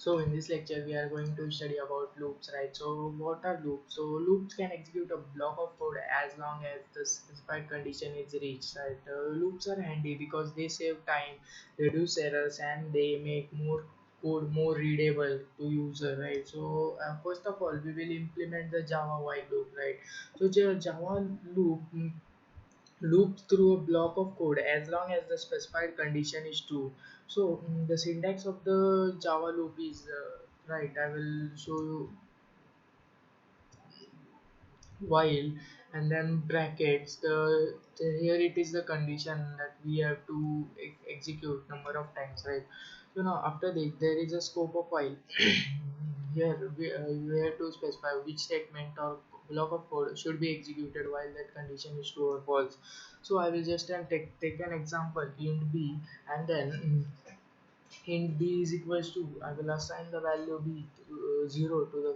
So in this lecture we are going to study about loops, right? So what are loops? So loops can execute a block of code as long as the specified condition is reached, right? Loops are handy because they save time, reduce errors, and they make more code more readable to user, right? So first of all we will implement the Java while loop, right? So Java loop loops through a block of code as long as the specified condition is true. So the syntax of the Java loop is right. I will show you while and then brackets. Here it is the condition that we have to execute number of times, right? So now after this there is a scope of while. Here we have to specify which statement or block of code should be executed while that condition is true or false. So I will just take an example int b, and then int b is equals to, I will assign the value b to, 0 to the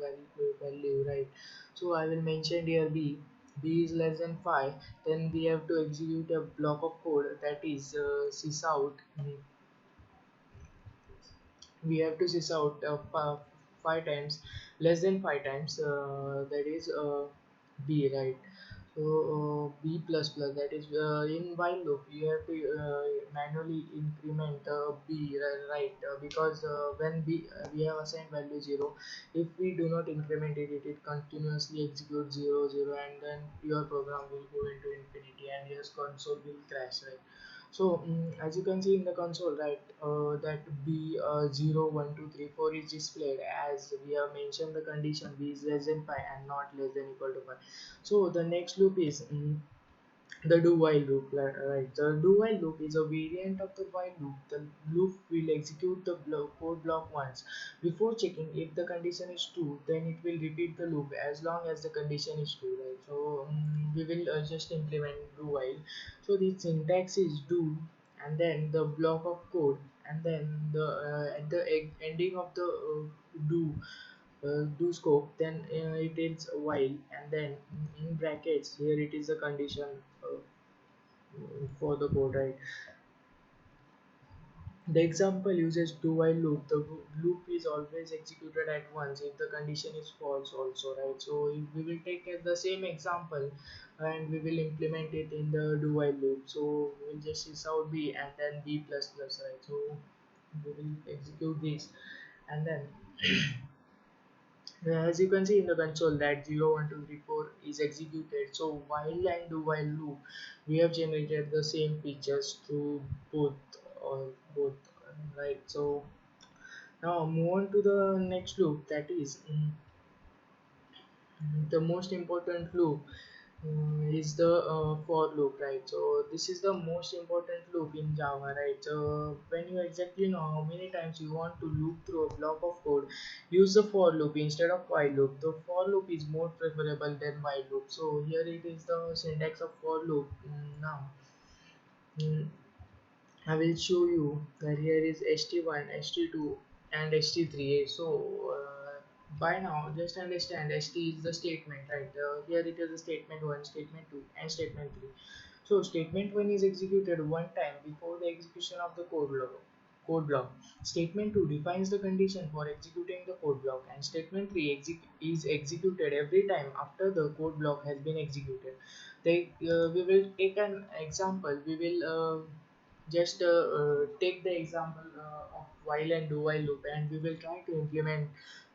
value, right? So I will mention here b is less than 5, then we have to execute a block of code that is sysout. We have to sys out 5 times, less than 5 times, that is b, right? So b plus plus, that is in while loop you have to manually increment b, right? Because when we have assigned value 0, if we do not increment it, it continuously executes 0 0, and then your program will go into infinity and your console will crash, right? So as you can see in the console, right, that b 0 1 2 3 4 is displayed as we have mentioned the condition b is less than 5 and not less than equal to 5. So the next loop is the do while loop, right? The do while loop is a variant of the while loop. The loop will execute the code block once before checking if the condition is true, then it will repeat the loop as long as the condition is true, right? So we will just implement do while. So the syntax is do, and then the block of code, and then the at the ending of the do scope, then it is while, and then in brackets here it is a condition for the code, right? The example uses do while loop. The loop is always executed at once if the condition is false also, right? So if we will take the same example and we will implement it in the do while loop. So we will just sys out b and then b plus plus, right? So we will execute this, and then as you can see in the console that 0 1 2 3 4 is executed. So while and do while loop, we have generated the same features through both, right? So now move on to the next loop, that is the most important loop, is the for loop, right? So this is the most important loop in Java, right? So when you exactly know how many times you want to loop through a block of code, use the for loop instead of while loop. The for loop is more preferable than while loop. So here it is the syntax of for loop. Now mm, I will show you that here is st1, st2, and st3. So by now just understand st is the statement, right? Here it is the statement 1, statement 2, and statement 3. So statement 1 is executed one time before the execution of the code block. Statement 2 defines the condition for executing the code block, and statement 3 is executed every time after the code block has been executed. We will take an example. We will just take the example of while and do while loop, and we will try to implement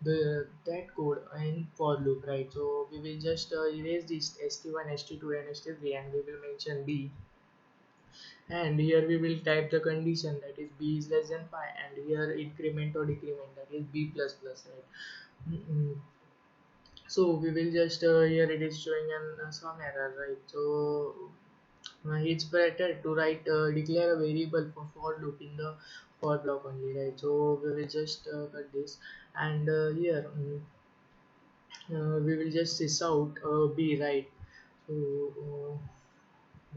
that code in for loop, right? So we will just erase this st1, st2, and st3, and we will mention b, and here we will type the condition that is b is less than 5, and here increment or decrement, that is b plus plus, right? So we will just here it is showing an some error, right? So it's better to write declare a variable for loop in the for block only, right? So we will just cut this, and here we will just sys out b, right? So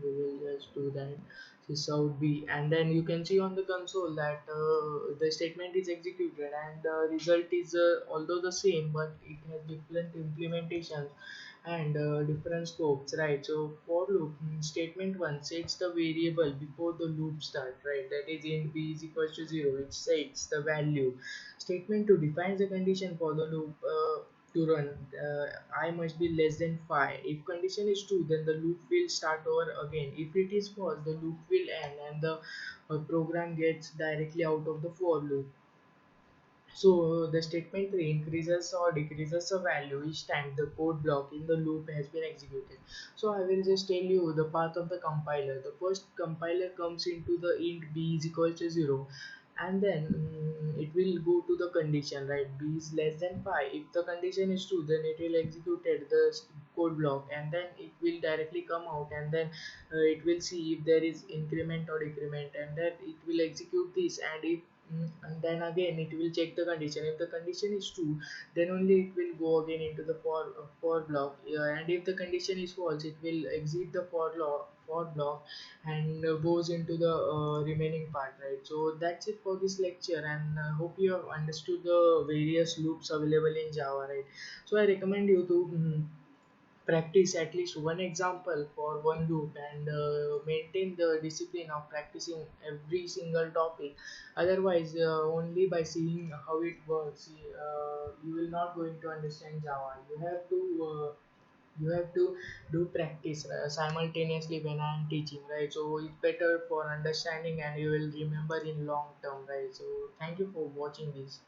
we will just do that, sys out b, and then you can see on the console that the statement is executed, and the result is although the same, but it has different implementations and different scopes, right? So for loop, statement 1 sets the variable before the loop start, right? That is in b is equals to 0, it sets the value. statement to define the condition for the loop to run. I must be less than 5. If condition is true, then the loop will start over again. If it is false, the loop will end and the program gets directly out of the for loop. So the statement 3 increases or decreases the value each time the code block in the loop has been executed. So I will just tell you the path of the compiler. The first compiler comes into the int b is equal to 0, and then it will go to the condition, right? B is less than 5. If the condition is true, then it will execute the code block, and then it will directly come out, and then it will see if there is increment or decrement, and then it will execute this. And if and then again it will check the condition. If the condition is true, then only it will go again into the for block. And if the condition is false, it will exit the for block and goes into the remaining part, right? So that's it for this lecture, and hope you have understood the various loops available in Java, right? So I recommend you to practice at least one example for one loop, and maintain the discipline of practicing every single topic. Otherwise, only by seeing how it works, you will not going to understand Java. You have to do practice simultaneously when I am teaching, right? So it's better for understanding, and you will remember in long term, right? So thank you for watching this.